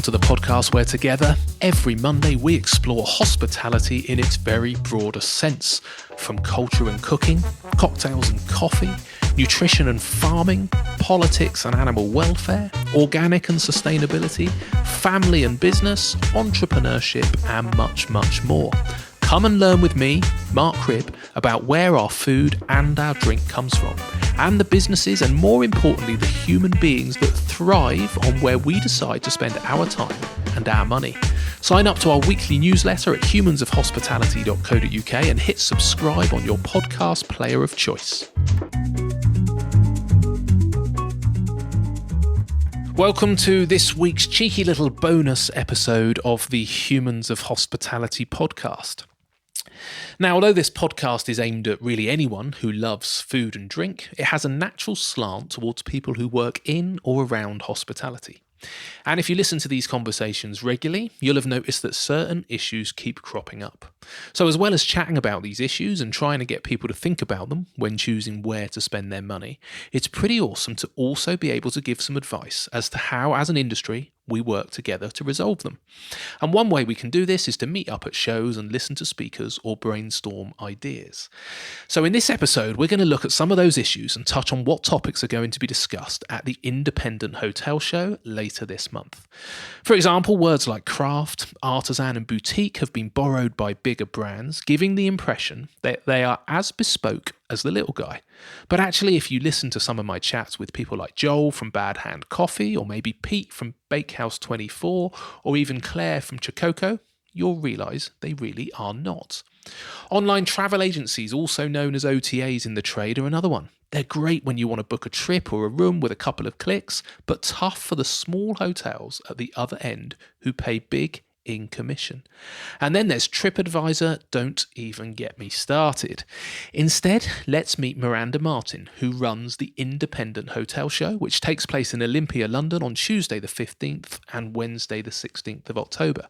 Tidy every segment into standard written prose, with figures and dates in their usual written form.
Welcome to the podcast where together, every Monday, we explore hospitality in its very broadest sense. From culture and cooking, cocktails and coffee, nutrition and farming, politics and animal welfare, organic and sustainability, family and business, entrepreneurship, and much, much more. Come and learn with me, Mark Cribb, about where our food and our drink comes from, and the businesses and, more importantly, the human beings that thrive on where we decide to spend our time and our money. Sign up to our weekly newsletter at humansofhospitality.co.uk and hit subscribe on your podcast player of choice. Welcome to this week's cheeky little bonus episode of the Humans of Hospitality podcast. Now, although this podcast is aimed at really anyone who loves food and drink, it has a natural slant towards people who work in or around hospitality. And if you listen to these conversations regularly, you'll have noticed that certain issues keep cropping up. So as well as chatting about these issues and trying to get people to think about them when choosing where to spend their money, it's pretty awesome to also be able to give some advice as to how, as an industry, we work together to resolve them. And one way we can do this is to meet up at shows and listen to speakers or brainstorm ideas. So in this episode, we're going to look at some of those issues and touch on what topics are going to be discussed at the Independent Hotel Show later this month. For example, words like craft, artisan and boutique have been borrowed by bigger brands, giving the impression that they are as bespoke as the little guy. But actually, if you listen to some of my chats with people like Joel from Bad Hand Coffee, or maybe Pete from Bakehouse 24, or even Claire from Chococo, you'll realise they really are not. Online travel agencies, also known as OTAs in the trade, are another one. They're great when you want to book a trip or a room with a couple of clicks, but tough for the small hotels at the other end who pay big in commission. And then there's TripAdvisor. Don't even get me started. Instead, let's meet Miranda Martin, who runs the Independent Hotel Show, which takes place in Olympia, London on Tuesday the 15th and Wednesday the 16th of October.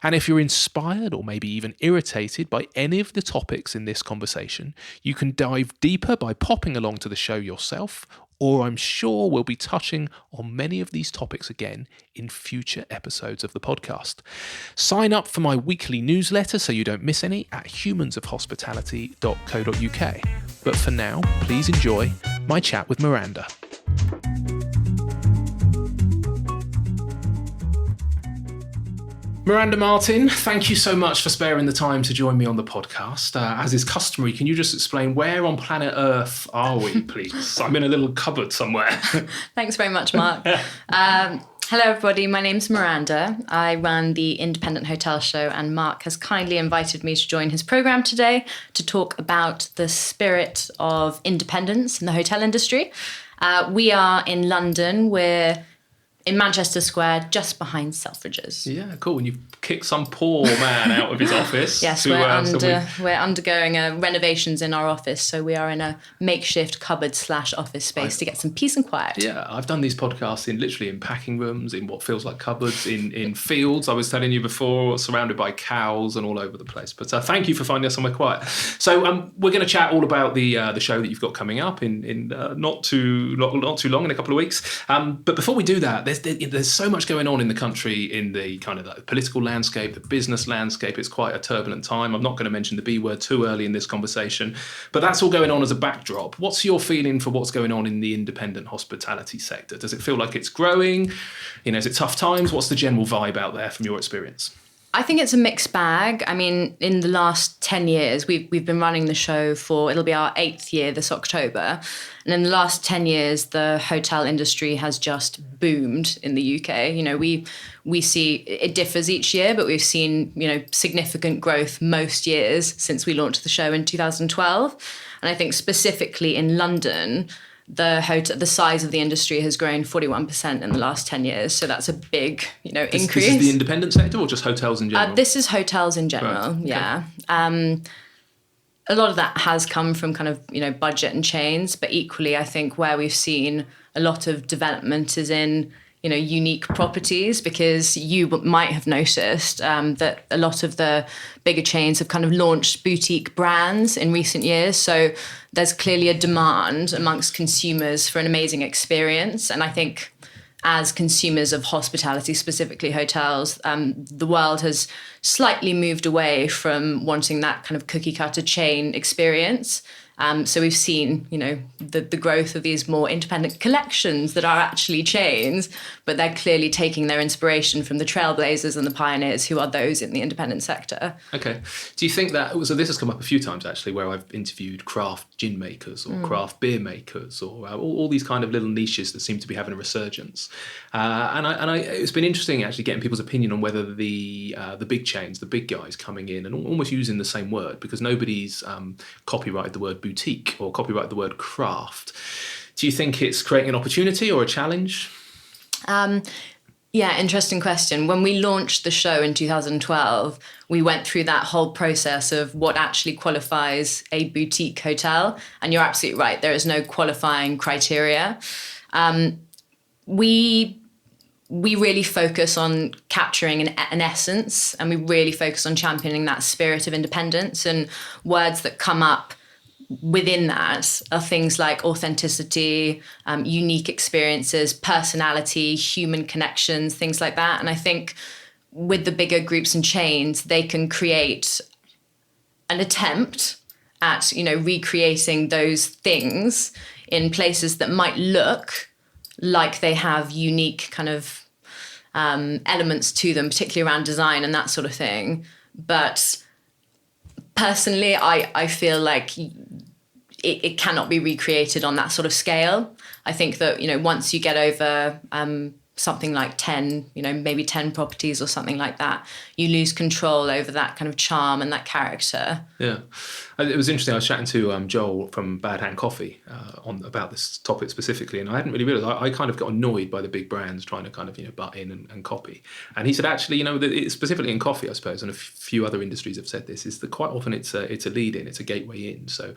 And if you're inspired or maybe even irritated by any of the topics in this conversation, you can dive deeper by popping along to the show yourself, or I'm sure we'll be touching on many of these topics again in future episodes of the podcast. Sign up for my weekly newsletter so you don't miss any at humansofhospitality.co.uk. But for now, please enjoy my chat with Miranda. Miranda Martin, thank you so much for sparing the time to join me on the podcast. As is customary, can you just explain where on planet Earth are we, please? I'm in a little cupboard somewhere. Thanks very much, Mark. Hello, everybody. My name's Miranda. I run the Independent Hotel Show, and Mark has kindly invited me to join his programme today to talk about the spirit of independence in the hotel industry. We are in London. We're in Manchester Square, just behind Selfridges. Yeah, cool. And you've kicked some poor man out of his office. Yes, we're undergoing renovations in our office, so we are in a makeshift cupboard/office space to get some peace and quiet. Yeah, I've done these podcasts in packing rooms, in what feels like cupboards, in fields. I was telling you before, surrounded by cows and all over the place. But thank you for finding us somewhere quiet. So we're going to chat all about the show that you've got coming up in not too long, in a couple of weeks. But before we do that, there's so much going on in the country, in the kind of the political landscape, the business landscape. It's quite a turbulent time. I'm not going to mention the B word too early in this conversation, but that's all going on as a backdrop. What's your feeling for what's going on in the independent hospitality sector? Does it feel like it's growing? Is it tough times? What's the general vibe out there from your experience? I think it's a mixed bag. I mean, in the last 10 years, we've been running the show it'll be our 8th year this October. And in the last 10 years, the hotel industry has just boomed in the UK. We see it differs each year, but we've seen, significant growth most years since we launched the show in 2012. And I think specifically in London, the size of the industry has grown 41% in the last 10 years. So that's a big, increase. This is the independent sector or just hotels in general? This is hotels in general, right. Yeah. Okay. A lot of that has come from kind of, budget and chains, but equally I think where we've seen a lot of development is in, unique properties, because you might have noticed that a lot of the bigger chains have kind of launched boutique brands in recent years. So there's clearly a demand amongst consumers for an amazing experience. And I think as consumers of hospitality, specifically hotels, the world has slightly moved away from wanting that kind of cookie cutter chain experience. So we've seen, the growth of these more independent collections that are actually chains, but they're clearly taking their inspiration from the trailblazers and the pioneers who are those in the independent sector. Okay. Do you think that, so this has come up a few times actually, where I've interviewed craft gin makers or craft beer makers or all these kind of little niches that seem to be having a resurgence. And it's been interesting actually getting people's opinion on whether the big chains, the big guys coming in and almost using the same word, because nobody's copyrighted the word boutique or copyright the word craft. Do you think it's creating an opportunity or a challenge? Yeah, interesting question. When we launched the show in 2012, we went through that whole process of what actually qualifies a boutique hotel. And you're absolutely right, there is no qualifying criteria. We really focus on capturing an essence, and we really focus on championing that spirit of independence, and words that come up within that are things like authenticity, unique experiences, personality, human connections, things like that. And I think with the bigger groups and chains, they can create an attempt at, recreating those things in places that might look like they have unique kind of elements to them, particularly around design and that sort of thing. But personally, I feel like it cannot be recreated on that sort of scale. I think that, once you get over something like 10, maybe 10 properties or something like that, you lose control over that kind of charm and that character. Yeah. It was interesting. I was chatting to Joel from Bad Hand Coffee about this topic specifically, and I hadn't really realised. I kind of got annoyed by the big brands trying to kind of butt in and copy. And he said, actually, specifically in coffee, I suppose, and a few other industries have said this, is that quite often it's a lead in, it's a gateway in. So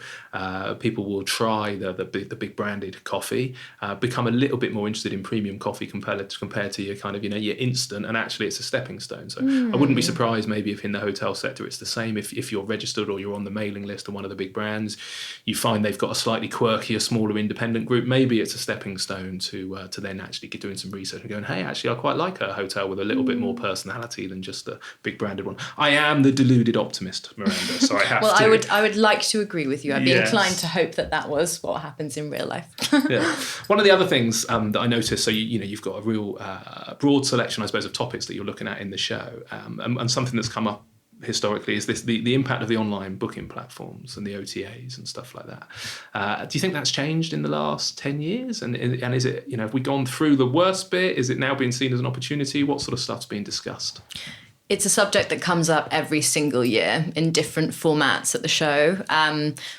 people will try the big branded coffee, become a little bit more interested in premium coffee compared to your kind of your instant, and actually it's a stepping stone. So I wouldn't be surprised maybe if in the hotel sector it's the same. If you're registered or you're on the mailing list of one of the big brands, you find they've got a slightly quirkier, smaller independent group. Maybe it's a stepping stone to then actually get doing some research and going, hey, actually I quite like a hotel with a little bit more personality than just a big branded one. I am the deluded optimist, Miranda, so I have to. I would like to agree with you. I'd be inclined to hope that was what happens in real life. Yeah. One of the other things that I noticed, so you've got a real broad selection, I suppose, of topics that you're looking at in the show, and something that's come up historically is the impact of the online booking platforms and the OTAs and stuff like that. Do you think that's changed in the last 10 years? And is it, have we gone through the worst bit? Is it now being seen as an opportunity? What sort of stuff's being discussed? It's a subject that comes up every single year in different formats at the show.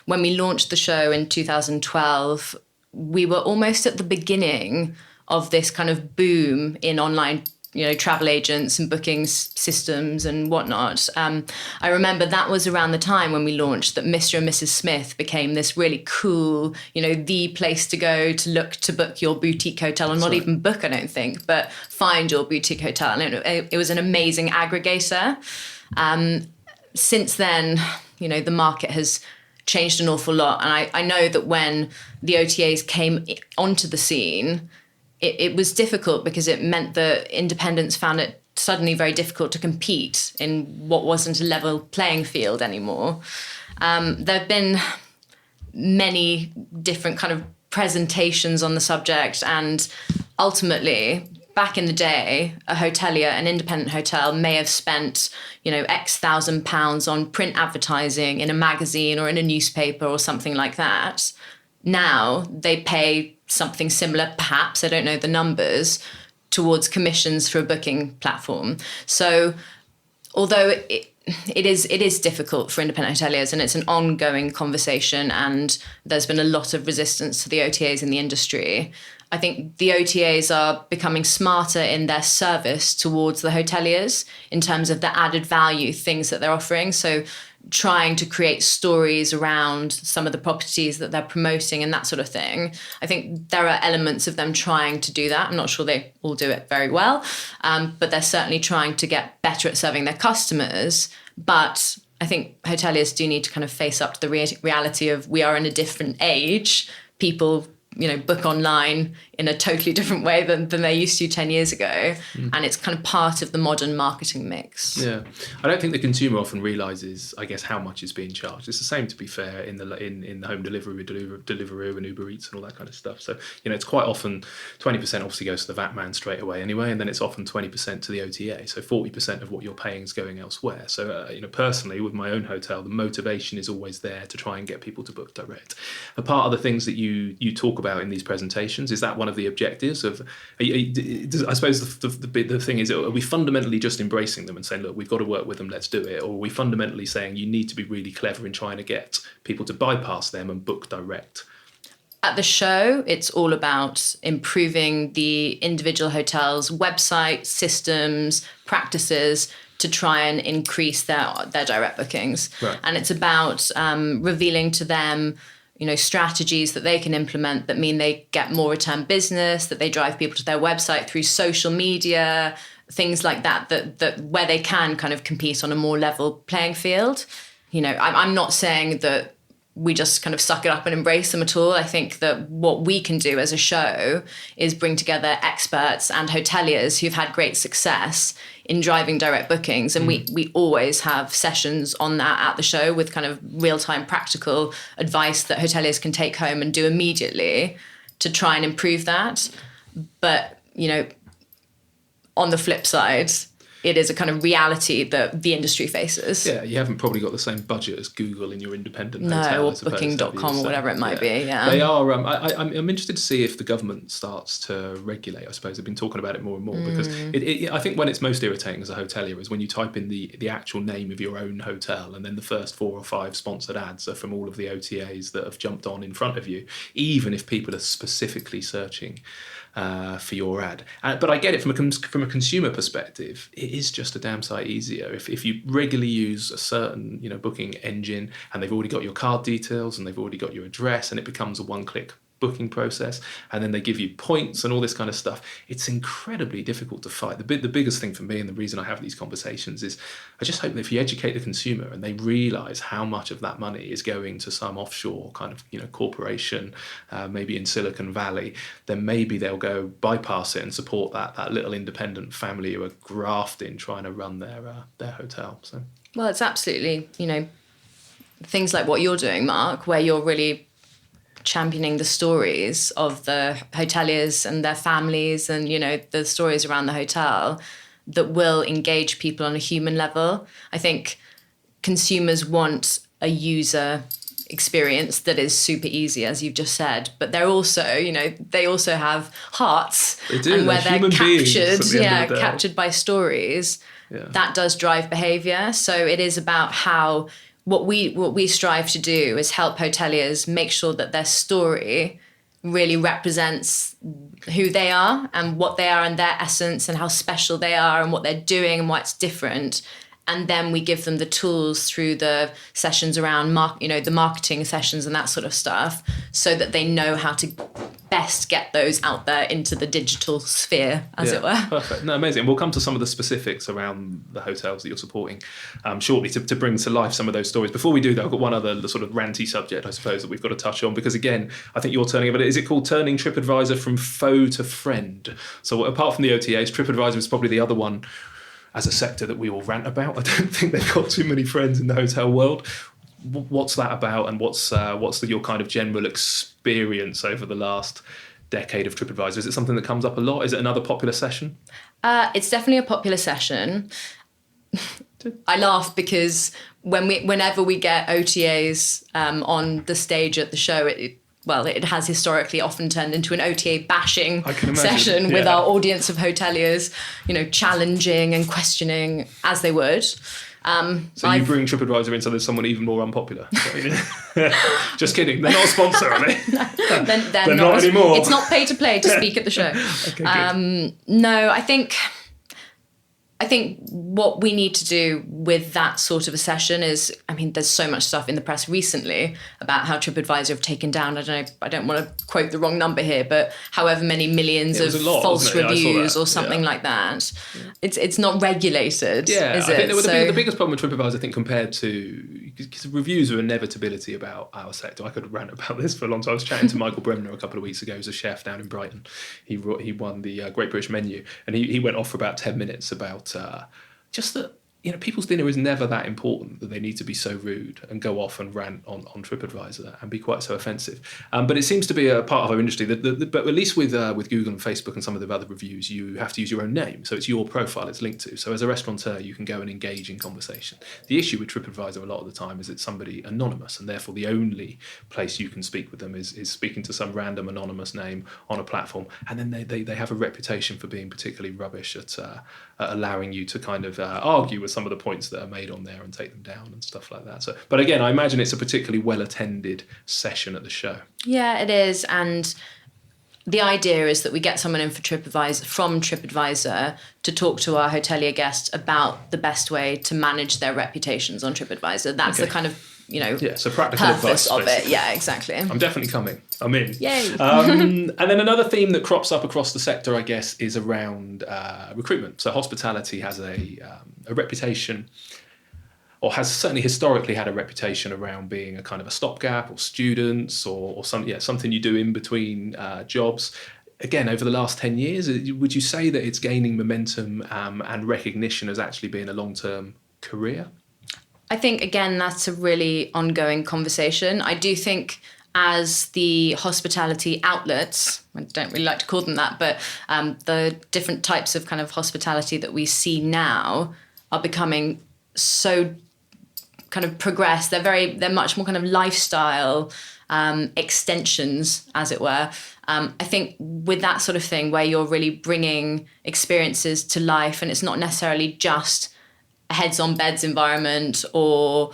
When we launched the show in 2012, we were almost at the beginning of this kind of boom in online travel agents and booking systems and whatnot. I remember that was around the time when we launched that Mr. and Mrs. Smith became this really cool, the place to go to look to book your boutique hotel, and not even book, I don't think, but find your boutique hotel. And it was an amazing aggregator. Since then, the market has changed an awful lot. And I know that when the OTAs came onto the scene, it was difficult because it meant that independents found it suddenly very difficult to compete in what wasn't a level playing field anymore. There have been many different kind of presentations on the subject, and ultimately, back in the day, a hotelier, an independent hotel, may have spent, X thousand pounds on print advertising in a magazine or in a newspaper or something like that. Now they pay something similar, perhaps, I don't know the numbers, towards commissions for a booking platform. So although it is difficult for independent hoteliers, and it's an ongoing conversation, and there's been a lot of resistance to the OTAs in the industry, I think the OTAs are becoming smarter in their service towards the hoteliers in terms of the added value things that they're offering. So trying to create stories around some of the properties that they're promoting and that sort of thing. I think there are elements of them trying to do that. I'm not sure they all do it very well, but they're certainly trying to get better at serving their customers. But I think hoteliers do need to kind of face up to the reality of we are in a different age. People book online in a totally different way than they used to 10 years ago. And it's kind of part of the modern marketing mix. Yeah. I don't think the consumer often realises, I guess, how much is being charged. It's the same, to be fair, in the home delivery with Deliveroo and Uber Eats and all that kind of stuff. So, it's quite often 20% obviously goes to the VAT man straight away anyway, and then it's often 20% to the OTA. So 40% of what you're paying is going elsewhere. So, personally, with my own hotel, the motivation is always there to try and get people to book direct. A part of the things that you talk about in these presentations, is that one of the objectives of, I suppose the thing is, are we fundamentally just embracing them and saying, look, we've got to work with them, let's do it, or are we fundamentally saying you need to be really clever in trying to get people to bypass them and book direct? At the show, it's all about improving the individual hotels' website, systems, practices to try and increase their direct bookings. Right. And it's about revealing to them strategies that they can implement that mean they get more return business, that they drive people to their website through social media, things like that where they can kind of compete on a more level playing field. I'm not saying that we just kind of suck it up and embrace them at all. I think that what we can do as a show is bring together experts and hoteliers who've had great success in driving direct bookings. And we always have sessions on that at the show with kind of real-time practical advice that hoteliers can take home and do immediately to try and improve that. But, on the flip side, it is a kind of reality that the industry faces. Yeah, you haven't probably got the same budget as Google in your independent hotel. No, or Booking.com or whatever it might be, yeah. They are, I'm interested to see if the government starts to regulate. I suppose they've been talking about it more and more because I think when it's most irritating as a hotelier is when you type in the actual name of your own hotel and then the first 4 or 5 sponsored ads are from all of the OTAs that have jumped on in front of you, even if people are specifically searching for your ad. But I get it from a consumer perspective. It is just a damn sight easier if you regularly use a certain booking engine and they've already got your card details and they've already got your address and it becomes a one-click booking process, and then they give you points and all this kind of stuff. It's incredibly difficult to fight. The biggest thing for me, and the reason I have these conversations, is I just hope that if you educate the consumer and they realise how much of that money is going to some offshore kind of corporation, maybe in Silicon Valley, then maybe they'll go bypass it and support that little independent family who are grafting trying to run their hotel. So, well, it's absolutely things like what you're doing, Mark, where you're really championing the stories of the hoteliers and their families and, the stories around the hotel that will engage people on a human level. I think consumers want a user experience that is super easy, as you've just said, but they're also, they also have hearts. They do. And where they're captured by stories, yeah. That does drive behaviour. So it is about how what we strive to do is help hoteliers make sure that their story really represents who they are and what they are and their essence and how special they are and what they're doing and why it's different. And then we give them the tools through the sessions around the marketing sessions and that sort of stuff, so that they know how to best get those out there into the digital sphere, as it were. Perfect. No, amazing. We'll come to some of the specifics around the hotels that you're supporting shortly to bring to life some of those stories. Before we do that, I've got one other sort of ranty subject, I suppose, that we've got to touch on, because again, I think you're turning about it. Is it called turning TripAdvisor from foe to friend? So apart from the OTAs, TripAdvisor is probably the other one as a sector that we all rant about. I don't think they've got too many friends in the hotel world. What's that about, and what's your kind of general experience over the last decade of TripAdvisor? Is it something that comes up a lot? Is it another popular session? It's definitely a popular session. I laugh because whenever we get OTAs on the stage at the show, it has historically often turned into an OTA bashing session with our audience of hoteliers, challenging and questioning as they would. So you bring TripAdvisor in so there's someone even more unpopular. Just kidding. They're not a sponsor, are they? No, they're not anymore. It's not pay to play to speak at the show. Okay, no, I think what we need to do with that sort of a session is, there's so much stuff in the press recently about how TripAdvisor have taken down, I don't want to quote the wrong number here, but however many millions of false reviews or something like that. Yeah. It's not regulated, is it? I think the biggest problem with TripAdvisor, I think, compared to because reviews are inevitability about our sector. I could rant about this for a long time. I was chatting to Michael Bremner a couple of weeks ago, who's a chef down in Brighton. He won the Great British Menu, and he went off for about 10 minutes about just that, people's dinner is never that important that they need to be so rude and go off and rant on TripAdvisor and be quite so offensive. But it seems to be a part of our industry but at least with Google and Facebook and some of the other reviews, you have to use your own name. So it's your profile it's linked to. So as a restaurateur, you can go and engage in conversation. The issue with TripAdvisor a lot of the time is it's somebody anonymous, and therefore the only place you can speak with them is speaking to some random anonymous name on a platform. And then they have a reputation for being particularly rubbish at allowing you to kind of argue with some of the points that are made on there and take them down and stuff like that. So, but again, I imagine it's a particularly well-attended session at the show. Yeah, it is. And the idea is that we get someone in from TripAdvisor to talk to our hotelier guests about the best way to manage their reputations on TripAdvisor. That's the kind of, so practical purpose advice, of basically. it. Yeah, exactly. I'm definitely coming. I'm in. Yay. And then another theme that crops up across the sector, I guess, is around recruitment. So hospitality has a reputation, or has certainly historically had a reputation around being a kind of a stopgap, or students, or something you do in between jobs. Again, over the last 10 years, would you say that it's gaining momentum and recognition as actually being a long-term career? I think, again, that's a really ongoing conversation. I do think as the hospitality outlets, I don't really like to call them that, but the different types of kind of hospitality that we see now are becoming so kind of progressed. They're much more kind of lifestyle extensions, as it were. I think with that sort of thing, where you're really bringing experiences to life, and it's not necessarily just a heads on beds environment or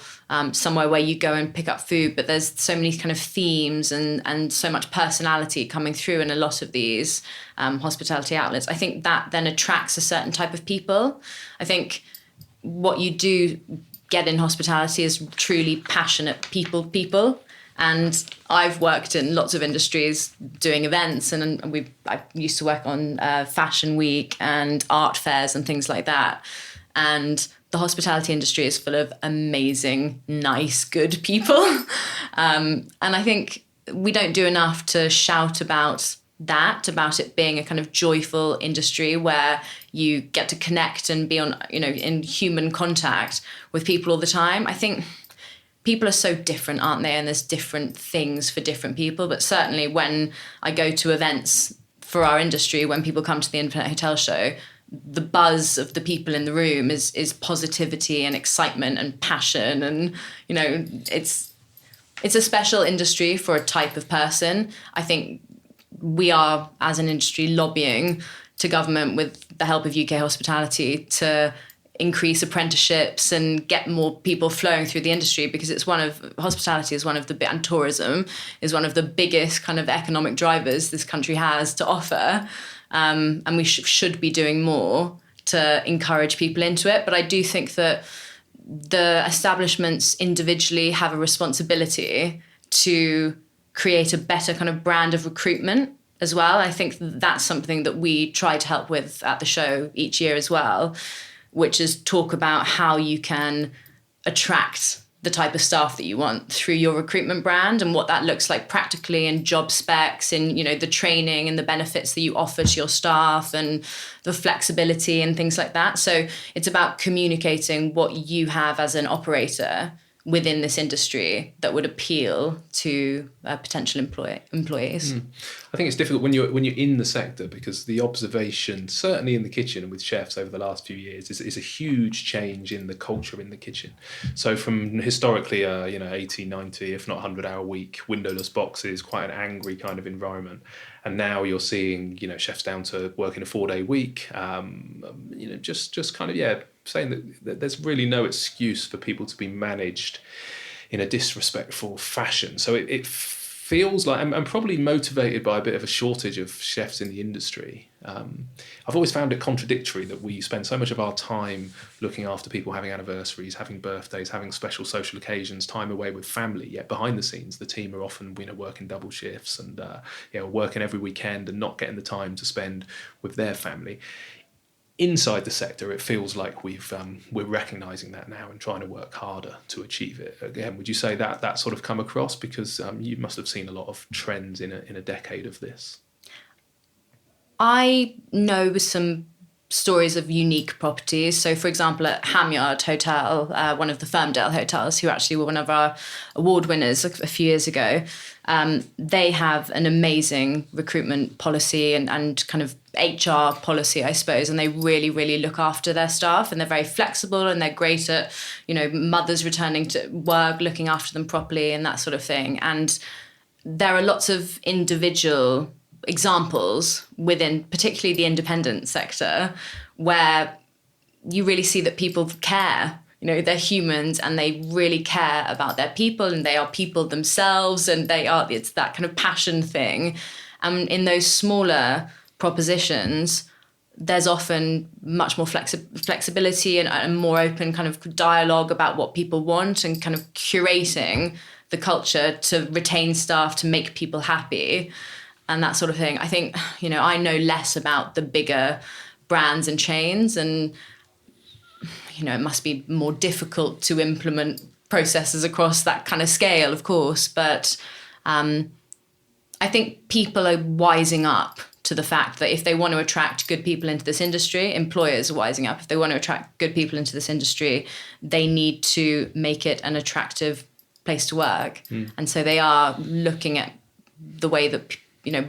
somewhere where you go and pick up food, but there's so many kind of themes and so much personality coming through in a lot of these hospitality outlets. I think that then attracts a certain type of people. I think what you do get in hospitality is truly passionate people. And I've worked in lots of industries doing events, and I used to work on Fashion Week and art fairs and things like that. And the hospitality industry is full of amazing, nice, good people. And I think we don't do enough to shout about it being a kind of joyful industry where you get to connect and be on, in human contact with people all the time. I think people are so different, aren't they? And there's different things for different people. But certainly when I go to events for our industry, when people come to the Independent Hotel Show, the buzz of the people in the room is positivity and excitement and passion. And, it's a special industry for a type of person. I think we are, as an industry, lobbying to government with the help of UK Hospitality to increase apprenticeships and get more people flowing through the industry, because hospitality is and tourism is one of the biggest kind of economic drivers this country has to offer. And we should be doing more to encourage people into it. But I do think that the establishments individually have a responsibility to create a better kind of brand of recruitment as well. I think that's something that we try to help with at the show each year as well, which is talk about how you can attract the type of staff that you want through your recruitment brand, and what that looks like practically in job specs, and the training and the benefits that you offer to your staff and the flexibility and things like that. So it's about communicating what you have as an operator within this industry that would appeal to potential employees. I think it's difficult when you're in the sector, because the observation, certainly in the kitchen and with chefs over the last few years, is a huge change in the culture in the kitchen. So from historically 80, 90, if not 100-hour week, windowless boxes, quite an angry kind of environment. And now you're seeing, chefs down to working a 4-day week, just kind of, saying that there's really no excuse for people to be managed in a disrespectful fashion. So it feels like I'm probably motivated by a bit of a shortage of chefs in the industry. I've always found it contradictory that we spend so much of our time looking after people having anniversaries, having birthdays, having special social occasions, time away with family, yet behind the scenes the team are often working double shifts and working every weekend and not getting the time to spend with their family. inside the sector, it feels like we're recognising that now and trying to work harder to achieve it. Again, would you say that sort of come across? Because you must have seen a lot of trends in a decade of this. I know some stories of unique properties. So, for example, at Hamyard Hotel, one of the Firmdale hotels, who actually were one of our award winners a few years ago, they have an amazing recruitment policy and kind of HR policy, I suppose, and they really, really look after their staff, and they're very flexible, and they're great at, mothers returning to work, looking after them properly and that sort of thing. And there are lots of individual examples within particularly the independent sector where you really see that people care. They're humans and they really care about their people, and they are people themselves, and it's that kind of passion thing. And in those smaller propositions, there's often much more flexibility and more open kind of dialogue about what people want, and kind of curating the culture to retain staff, to make people happy and that sort of thing. I think, I know less about the bigger brands and chains, and, it must be more difficult to implement processes across that kind of scale, of course. But I think people are wising up to the fact that if they want to attract good people into this industry, employers are wising up. If they want to attract good people into this industry, they need to make it an attractive place to work. And so they are looking at the way that,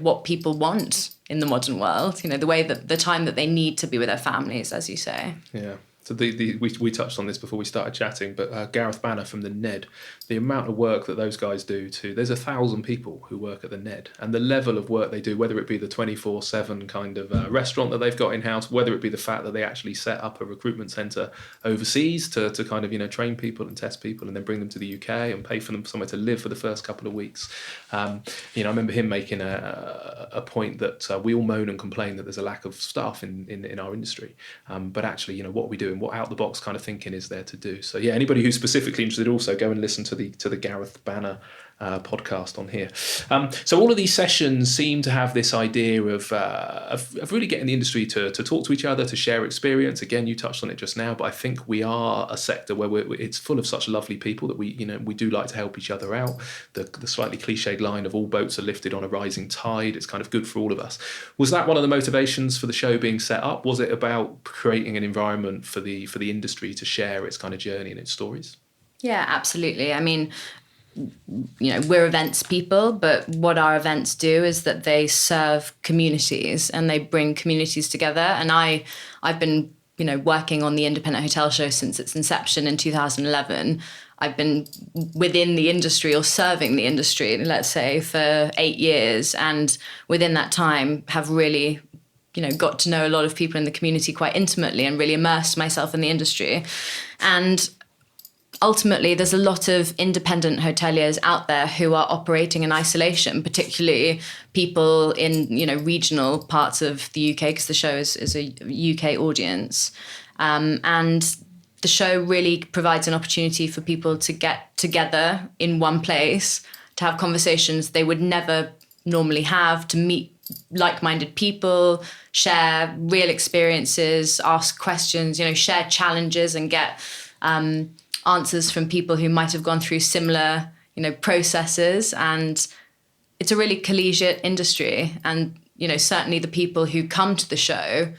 what people want in the modern world, the way that the time that they need to be with their families, as you say. Yeah. So we touched on this before we started chatting, but Gareth Banner from the Ned, the amount of work that those guys do there's 1,000 people who work at the Ned, and the level of work they do, whether it be the 24/7 kind of restaurant that they've got in-house, whether it be the fact that they actually set up a recruitment centre overseas to kind of, train people and test people and then bring them to the UK and pay for them somewhere to live for the first couple of weeks. I remember him making a point that we all moan and complain that there's a lack of staff in our industry. But actually, what we do and what out-the-box kind of thinking is there to do. So yeah, anybody who's specifically interested, also go and listen to the Gareth Banner podcast on here. So all of these sessions seem to have this idea of really getting the industry to talk to each other, to share experience. Again, you touched on it just now, but I think we are a sector where it's full of such lovely people that we do like to help each other out. The slightly cliched line of all boats are lifted on a rising tide. It's kind of good for all of us. Was that one of the motivations for the show being set up? Was it about creating an environment for the industry to share its kind of journey and its stories? Yeah, absolutely. I mean, we're events people, but what our events do is that they serve communities and they bring communities together. And I've been, working on the Independent Hotel Show since its inception in 2011. I've been within the industry or serving the industry, let's say, for 8 years. And within that time have really, got to know a lot of people in the community quite intimately and really immersed myself in the industry. And ultimately, there's a lot of independent hoteliers out there who are operating in isolation, particularly people in, regional parts of the UK, because the show is a UK audience. And the show really provides an opportunity for people to get together in one place, to have conversations they would never normally have, to meet like-minded people, share real experiences, ask questions, share challenges and get answers from people who might have gone through similar, processes. And it's a really collegiate industry. And, certainly the people who come to the show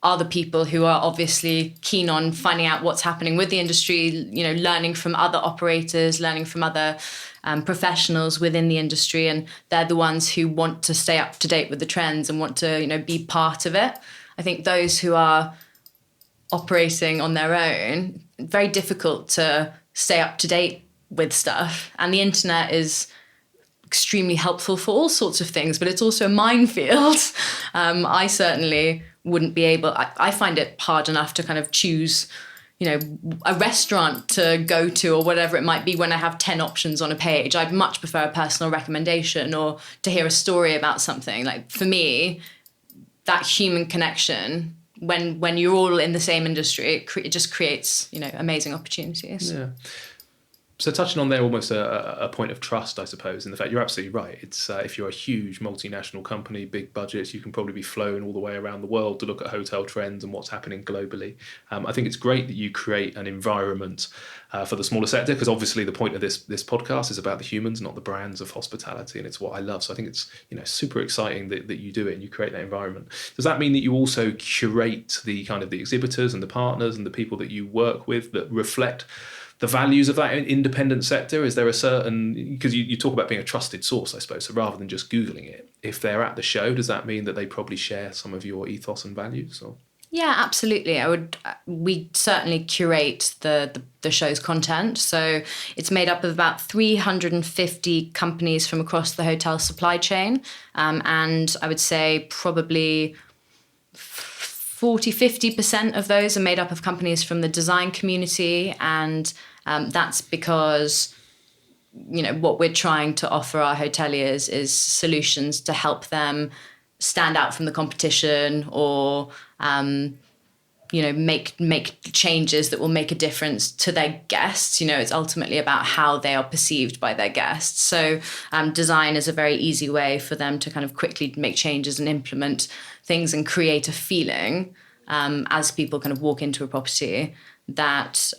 are the people who are obviously keen on finding out what's happening with the industry, learning from other operators, learning from other professionals within the industry. And they're the ones who want to stay up to date with the trends and want to, be part of it. I think those who are operating on their own, very difficult to stay up to date with stuff. And the internet is extremely helpful for all sorts of things, but it's also a minefield. I certainly wouldn't be able, I find it hard enough to kind of choose, a restaurant to go to or whatever it might be when I have 10 options on a page. I'd much prefer a personal recommendation or to hear a story about something. Like for me, that human connection, when you're all in the same industry, it just creates, amazing opportunities. Yeah. So touching on there, almost a point of trust, I suppose, in the fact you're absolutely right. It's if you're a huge multinational company, big budgets, you can probably be flown all the way around the world to look at hotel trends and what's happening globally. I think it's great that you create an environment for the smaller sector, because obviously the point of this podcast is about the humans, not the brands of hospitality, and it's what I love. So I think it's super exciting that you do it and you create that environment. Does that mean that you also curate the kind of the exhibitors and the partners and the people that you work with that reflect the values of that independent sector? Is there a certain, because you talk about being a trusted source, I suppose, so rather than just Googling it, if they're at the show, does that mean that they probably share some of your ethos and values? Or? Yeah, absolutely. We certainly curate the show's content. So it's made up of about 350 companies from across the hotel supply chain. And I would say probably 40-50% of those are made up of companies from the design community, and that's because what we're trying to offer our hoteliers is solutions to help them stand out from the competition, or make changes that will make a difference to their guests. It's ultimately about how they are perceived by their guests. So design is a very easy way for them to kind of quickly make changes and implement things and create a feeling as people kind of walk into a property that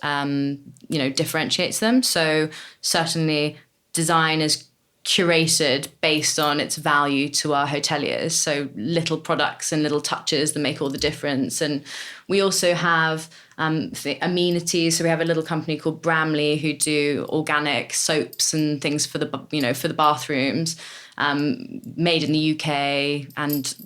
differentiates them. So certainly design is curated based on its value to our hoteliers. So little products and little touches that make all the difference. And we also have amenities. So we have a little company called Bramley who do organic soaps and things for the bathrooms, made in the UK. And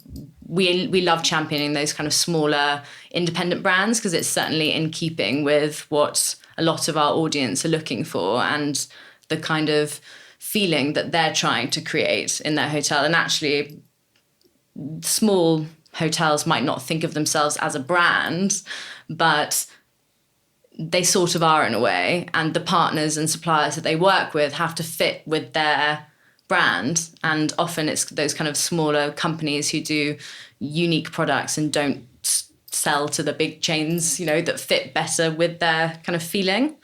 we love championing those kind of smaller independent brands, because it's certainly in keeping with what a lot of our audience are looking for and the kind of feeling that they're trying to create in their hotel. And actually, small hotels might not think of themselves as a brand, but they sort of are in a way. And the partners and suppliers that they work with have to fit with their brand. And often it's those kind of smaller companies who do unique products and don't sell to the big chains, that fit better with their kind of feeling.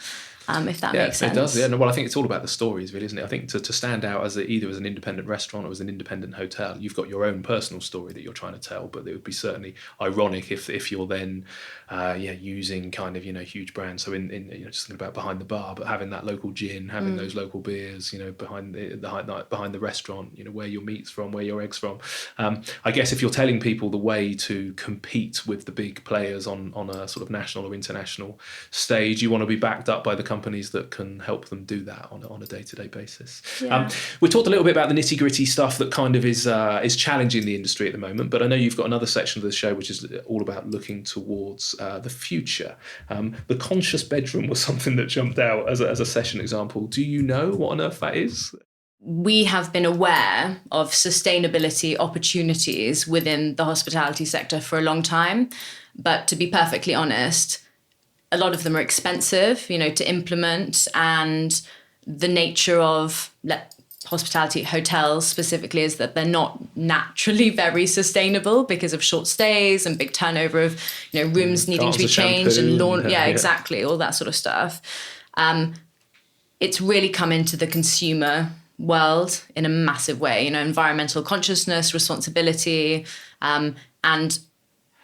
If that makes sense. Yeah, it does. Yeah, no, well, I think it's all about the stories, really, isn't it? I think to stand out as either as an independent restaurant or as an independent hotel, you've got your own personal story that you're trying to tell. But it would be certainly ironic if you're then, using kind of huge brands. So in just thinking about behind the bar, but having that local gin, having those local beers, behind the restaurant, where your meat's from, where your eggs from. I guess if you're telling people the way to compete with the big players on a sort of national or international stage, you want to be backed up by the companies that can help them do that on a day-to-day basis. Yeah. We talked a little bit about the nitty-gritty stuff that kind of is challenging the industry at the moment, but I know you've got another section of the show which is all about looking towards the future. The conscious bedroom was something that jumped out as a session example. Do you know what on earth that is? We have been aware of sustainability opportunities within the hospitality sector for a long time, but to be perfectly honest, a lot of them are expensive, to implement, and the nature of hospitality hotels specifically is that they're not naturally very sustainable because of short stays and big turnover of, rooms needing to be changed and laundry. Yeah, exactly, all that sort of stuff. It's really come into the consumer world in a massive way, environmental consciousness, responsibility, and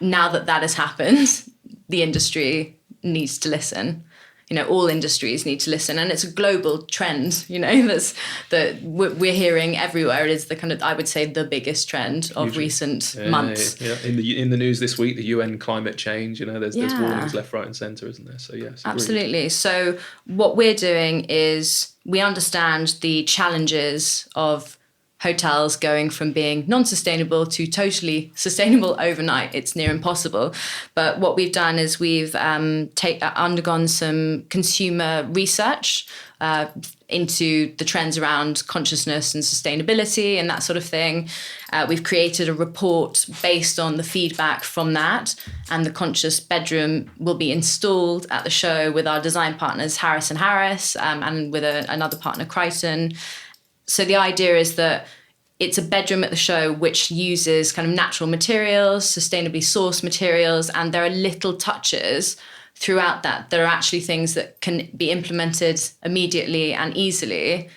now that has happened, the industry needs to listen. All industries need to listen, and it's a global trend. that we're hearing everywhere. It is the kind of, I would say, the biggest trend of recent months. Yeah. In the news this week, the UN climate change. There's warnings left, right, and centre, isn't there? So yes, absolutely. So what we're doing is we understand the challenges of hotels going from being non-sustainable to totally sustainable overnight. It's near impossible. But what we've done is we've undergone some consumer research into the trends around consciousness and sustainability and that sort of thing. We've created a report based on the feedback from that, and the conscious bedroom will be installed at the show with our design partners, Harris & Harris, and with another partner, Curated. So the idea is that it's a bedroom at the show which uses kind of natural materials, sustainably sourced materials, and there are little touches throughout that, there are actually things that can be implemented immediately and easily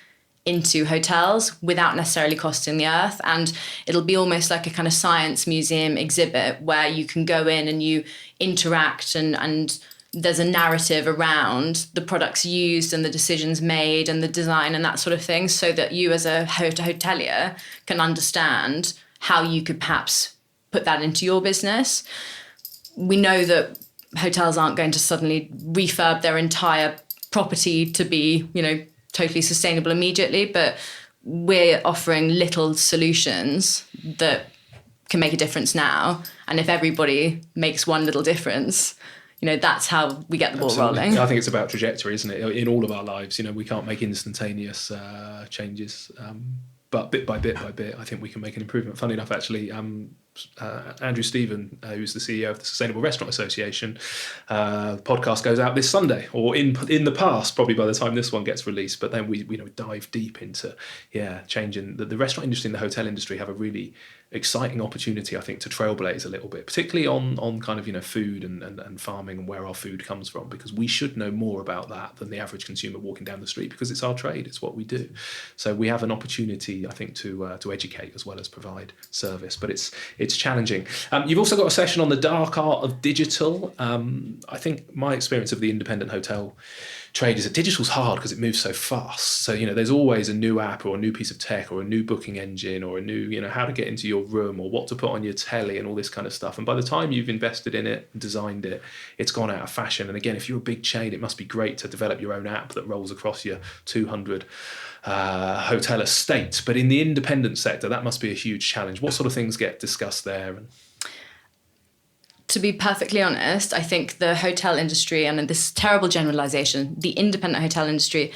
into hotels without necessarily costing the earth. And it'll be almost like a kind of science museum exhibit where you can go in and you interact, and there's a narrative around the products used and the decisions made and the design and that sort of thing, so that you as a hotelier can understand how you could perhaps put that into your business. We know that hotels aren't going to suddenly refurb their entire property to be, totally sustainable immediately, but we're offering little solutions that can make a difference now. And if everybody makes one little difference, that's how we get the ball rolling. I think it's about trajectory, isn't it? In all of our lives, we can't make instantaneous changes, but bit by bit, I think we can make an improvement. Funny enough, actually, Andrew Stephen, who's the CEO of the Sustainable Restaurant Association, podcast goes out this Sunday, or in the past, probably by the time this one gets released. But then we dive deep into changing the restaurant industry and the hotel industry have a really exciting opportunity, I think, to trailblaze a little bit, particularly on kind of food and farming and where our food comes from, because we should know more about that than the average consumer walking down the street, because it's our trade, it's what we do. So we have an opportunity, I think, to educate as well as provide service, but it's challenging. You've also got a session on the dark art of digital. I think my experience of the independent hotel trade is that digital's hard because it moves so fast. So, there's always a new app or a new piece of tech or a new booking engine or a new, how to get into your room or what to put on your telly and all this kind of stuff. And by the time you've invested in it and designed it, it's gone out of fashion. And again, if you're a big chain, it must be great to develop your own app that rolls across your 200 hotel estate. But in the independent sector, that must be a huge challenge. What sort of things get discussed there? To be perfectly honest, I think the hotel industry, and this terrible generalization, the independent hotel industry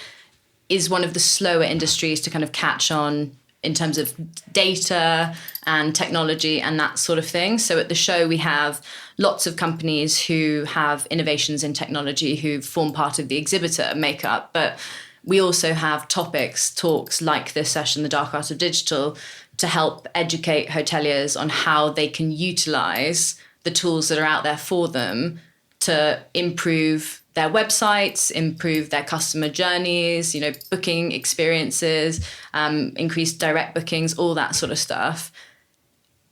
is one of the slower industries to kind of catch on in terms of data and technology and that sort of thing. So at the show, we have lots of companies who have innovations in technology who form part of the exhibitor makeup, but we also have talks like this session, The Dark Art of Digital, to help educate hoteliers on how they can utilize the tools that are out there for them to improve their websites, improve their customer journeys, booking experiences, increase direct bookings, all that sort of stuff.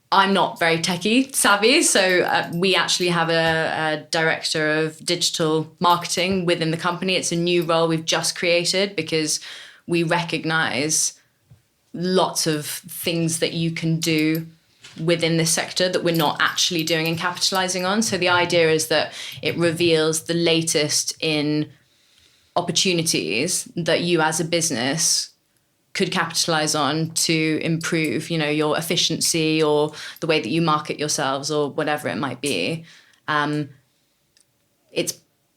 I'm not very techie savvy, so we actually have a director of digital marketing within the company. It's a new role we've just created because we recognize lots of things that you can do within this sector that we're not actually doing and capitalizing on. So the idea is that it reveals the latest in opportunities that you as a business could capitalize on to improve, your efficiency or the way that you market yourselves or whatever it might be. It's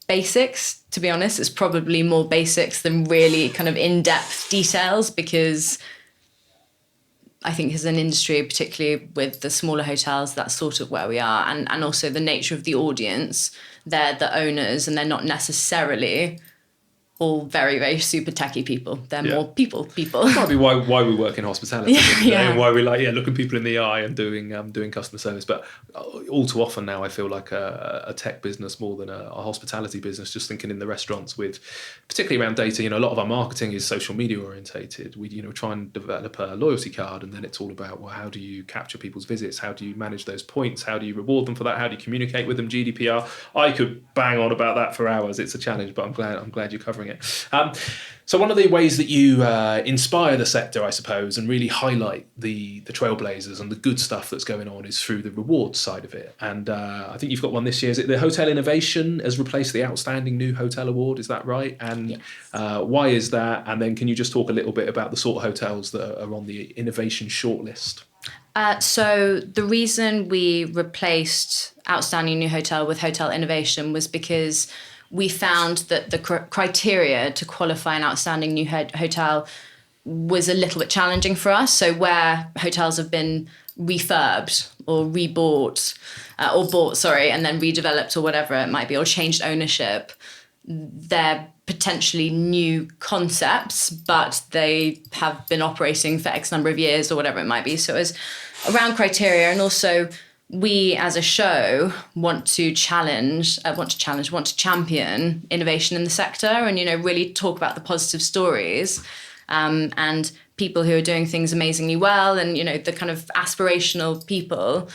basics, to be honest. It's probably more basics than really kind of in-depth details, because I think as an industry, particularly with the smaller hotels, that's sort of where we are. And also the nature of the audience, they're the owners and they're not necessarily all very, very super techie people. They're more people. That might be why we work in hospitality, and why we like looking people in the eye and doing customer service. But all too often now, I feel like a tech business more than a hospitality business. Just thinking in the restaurants, with particularly around data. A lot of our marketing is social media orientated. We try and develop a loyalty card, and then it's all about, well, how do you capture people's visits? How do you manage those points? How do you reward them for that? How do you communicate with them? GDPR. I could bang on about that for hours. It's a challenge, but I'm glad you're covering it. So one of the ways that you inspire the sector, I suppose, and really highlight the trailblazers and the good stuff that's going on is through the rewards side of it. And I think you've got one this year. Is it the Hotel Innovation has replaced the Outstanding New Hotel Award? Is that right? And yes. Why is that? And then can you just talk a little bit about the sort of hotels that are on the innovation shortlist? So the reason we replaced Outstanding New Hotel with Hotel Innovation was because we found that the criteria to qualify an outstanding new hotel was a little bit challenging for us. So where hotels have been refurbed or rebought, and then redeveloped or whatever it might be, or changed ownership, they're potentially new concepts, but they have been operating for X number of years or whatever it might be. So it was around criteria, and also we as a show want to champion innovation in the sector and, really talk about the positive stories and people who are doing things amazingly well and, the kind of aspirational people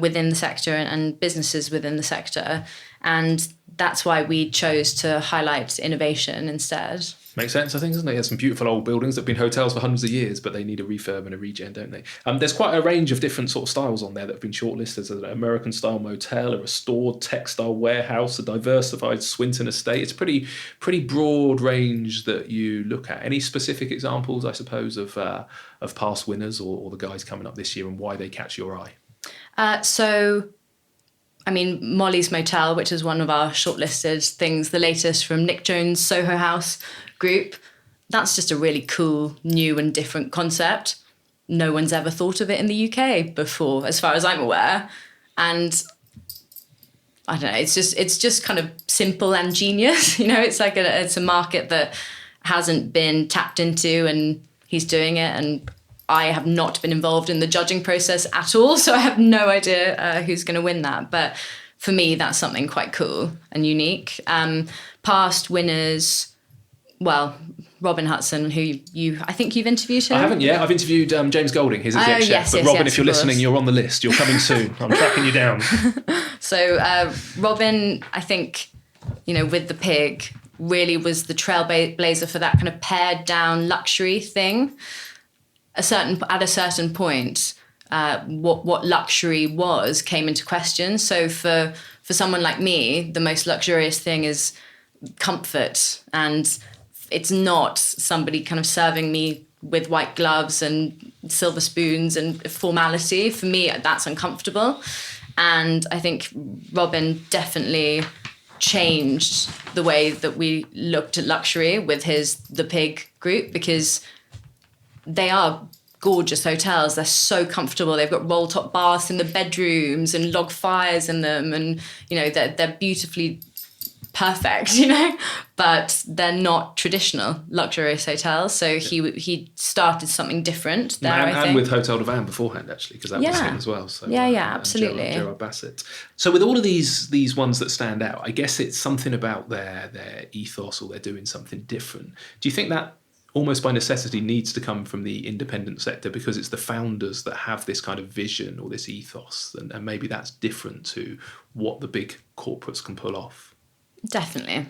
within the sector and businesses within the sector. And that's why we chose to highlight innovation instead. Makes sense, I think, doesn't it? There's some beautiful old buildings that have been hotels for hundreds of years, but they need a refurb and a regen, don't they? There's quite a range of different sort of styles on there that have been shortlisted. There's an American-style motel, a restored textile warehouse, a diversified Swinton estate. It's pretty broad range that you look at. Any specific examples, I suppose, of past winners or the guys coming up this year and why they catch your eye? Molly's Motel, which is one of our shortlisted things, the latest from Nick Jones' Soho House group. That's just a really cool, new and different concept. No one's ever thought of it in the UK before, as far as I'm aware. And I don't know, it's just kind of simple and genius. It's like it's a market that hasn't been tapped into, and he's doing it. And I have not been involved in the judging process at all, so I have no idea who's going to win that. But for me, that's something quite cool and unique. Past winners, well, Robin Hudson, who I think you've interviewed him. I haven't yet. I've interviewed James Golding, his exec chef. Yes, but Robin, if you're listening, you're on the list. You're coming soon. I'm tracking you down. So Robin, I think, with the pig, really was the trailblazer for that kind of pared down luxury thing. At a certain point, what luxury came into question. So for someone like me, the most luxurious thing is comfort, and it's not somebody kind of serving me with white gloves and silver spoons and formality. For me, that's uncomfortable. And I think Robin definitely changed the way that we looked at luxury with the Pig group, because they are gorgeous hotels. They're so comfortable. They've got roll top baths in the bedrooms and log fires in them, and they're beautifully perfect, but they're not traditional luxurious hotels. So he started something different there, I think. And with Hotel de Van beforehand, actually, because that was him as well. So, absolutely. Gerard Bassett. So with all of these ones that stand out, I guess it's something about their ethos, or they're doing something different. Do you think that almost by necessity needs to come from the independent sector, because it's the founders that have this kind of vision or this ethos, and maybe that's different to what the big corporates can pull off? Definitely.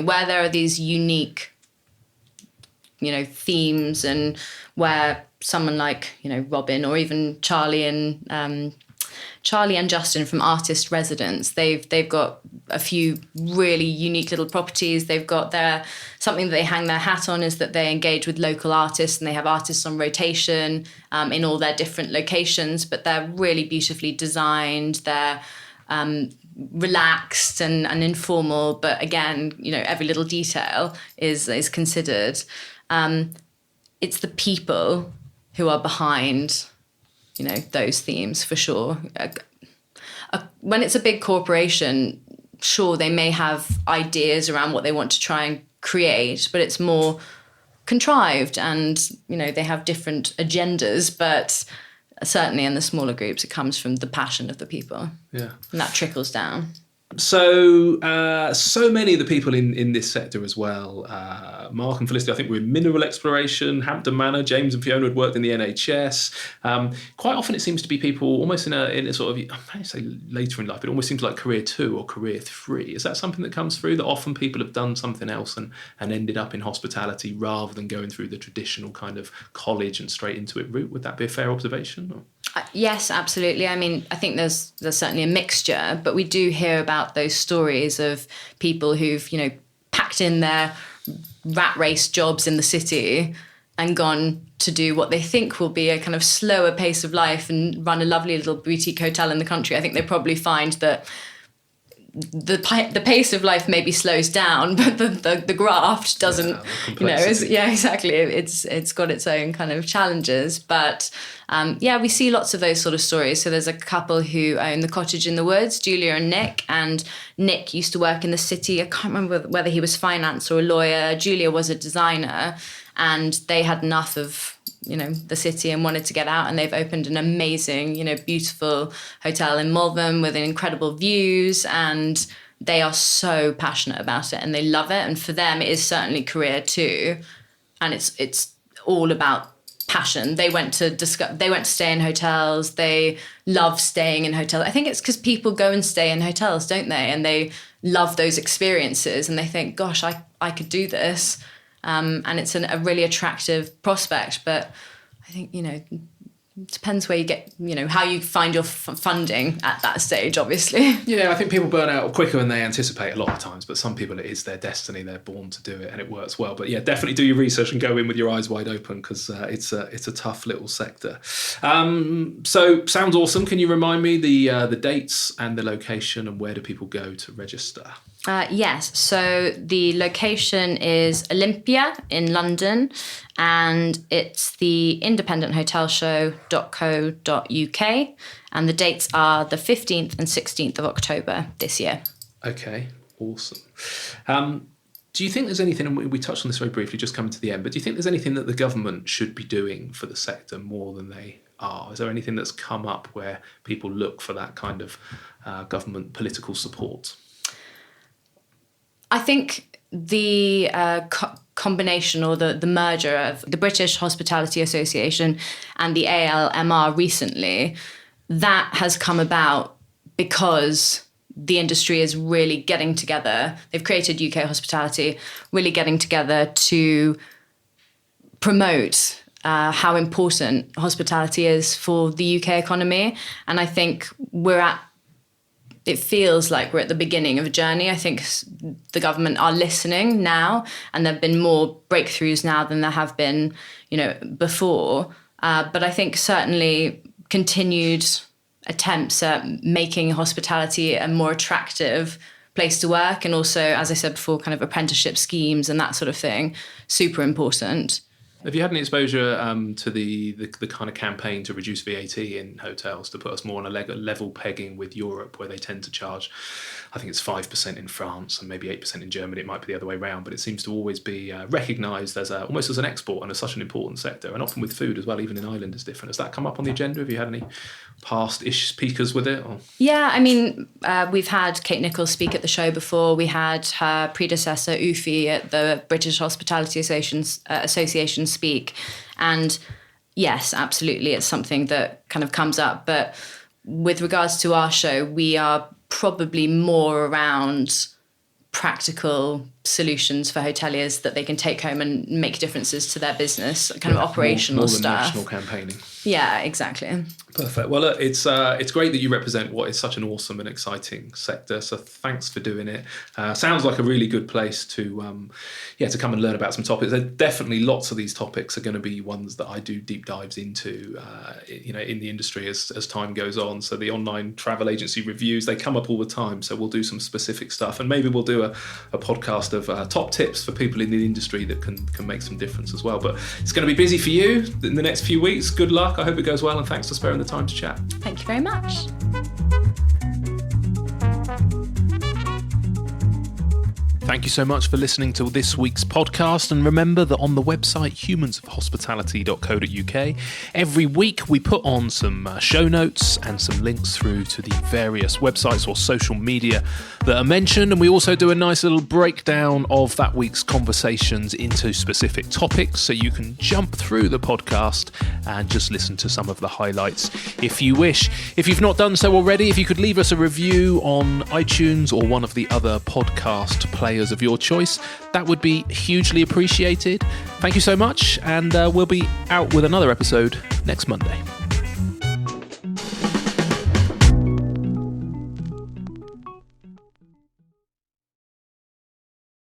Where there are these unique, themes, and where someone like, Robin, or even Charlie and Justin from Artist Residence, they've got a few really unique little properties. They've got something that they hang their hat on is that they engage with local artists, and they have artists on rotation in all their different locations, but they're really beautifully designed. They're relaxed and informal, but again, every little detail is considered. It's the people who are behind, those themes, for sure. When it's a big corporation, sure, they may have ideas around what they want to try and create, but it's more contrived, and they have different agendas. But certainly in the smaller groups, it comes from the passion of the people. Yeah. And that trickles down. So many of the people in this sector as well, Mark and Felicity, I think, were in mineral exploration, Hampton Manor. James and Fiona had worked in the NHS. Quite often it seems to be people almost in a sort of, I might say later in life, it almost seems like career 2 or career 3. Is that something that comes through, that often people have done something else and ended up in hospitality rather than going through the traditional kind of college and straight into it route? Would that be a fair observation? Or? Yes, absolutely. I mean, I think there's certainly a mixture, but we do hear about those stories of people who've, packed in their rat race jobs in the city and gone to do what they think will be a kind of slower pace of life and run a lovely little boutique hotel in the country. I think they probably find that the pace of life maybe slows down, but the graft doesn't, exactly. It's got its own kind of challenges. But we see lots of those sort of stories. So there's a couple who own the cottage in the woods, Julia and Nick. And Nick used to work in the city. I can't remember whether he was finance or a lawyer. Julia was a designer, and they had enough of the city and wanted to get out, and they've opened an amazing, beautiful hotel in Malvern with incredible views, and they are so passionate about it and they love it. And for them, it is certainly career too. And it's all about passion. They went to stay in hotels. They love staying in hotels. I think it's because people go and stay in hotels, don't they? And they love those experiences and they think, gosh, I could do this. And it's a really attractive prospect. But I think, it depends where you get, how you find your funding at that stage, obviously. Yeah, I think people burn out quicker than they anticipate a lot of times, but some people it is their destiny, they're born to do it and it works well. But yeah, definitely do your research and go in with your eyes wide open because it's a tough little sector. So sounds awesome. Can you remind me the dates and the location and where do people go to register? Yes, so the location is Olympia in London and it's the independenthotelshow.co.uk and the dates are the 15th and 16th of October this year. Okay, awesome. Do you think there's anything, and we touched on this very briefly, just coming to the end, but do you think there's anything that the government should be doing for the sector more than they are? Is there anything that's come up where people look for that kind of government political support? I think the combination or the merger of the British Hospitality Association and the ALMR recently, that has come about because the industry is really getting together. They've created UK Hospitality, really getting together to promote how important hospitality is for the UK economy. And I think it feels like we're at the beginning of a journey. I think the government are listening now, and there have been more breakthroughs now than there have been, before. But I think certainly continued attempts at making hospitality a more attractive place to work, and also, as I said before, kind of apprenticeship schemes and that sort of thing, super important. Have you had any exposure to the kind of campaign to reduce VAT in hotels to put us more on a level pegging with Europe, where they tend to charge, I think it's 5% in France and maybe 8% in Germany. It might be the other way around, but it seems to always be recognised as almost as an export and as such an important sector. And often with food as well, even in Ireland, is different. Has that come up on the agenda? Have you had any past-ish speakers with it? Or? Yeah, I mean, we've had Kate Nichols speak at the show before. We had her predecessor, Ufi, at the British Hospitality Association speak. And yes, absolutely, it's something that kind of comes up. But with regards to our show, we are probably more around practical solutions for hoteliers that they can take home and make differences to their business, kind of operational more stuff. National campaigning. Yeah, exactly. Perfect. Well, it's great that you represent what is such an awesome and exciting sector. So thanks for doing it. Sounds like a really good place to come and learn about some topics. There definitely lots of these topics are going to be ones that I do deep dives into, in the industry as time goes on. So the online travel agency reviews, they come up all the time. So we'll do some specific stuff, and maybe we'll do a podcast of top tips for people in the industry that can make some difference as well. But it's going to be busy for you in the next few weeks. Good luck. I hope it goes well, and thanks for sparing the time to chat. Thank you very much. Thank you so much for listening to this week's podcast. And remember that on the website humansofhospitality.co.uk, every week we put on some show notes and some links through to the various websites or social media that are mentioned. And we also do a nice little breakdown of that week's conversations into specific topics, so you can jump through the podcast and just listen to some of the highlights if you wish. If you've not done so already, if you could leave us a review on iTunes or one of the other podcast players of your choice, that would be hugely appreciated. Thank you so much, and we'll be out with another episode next Monday.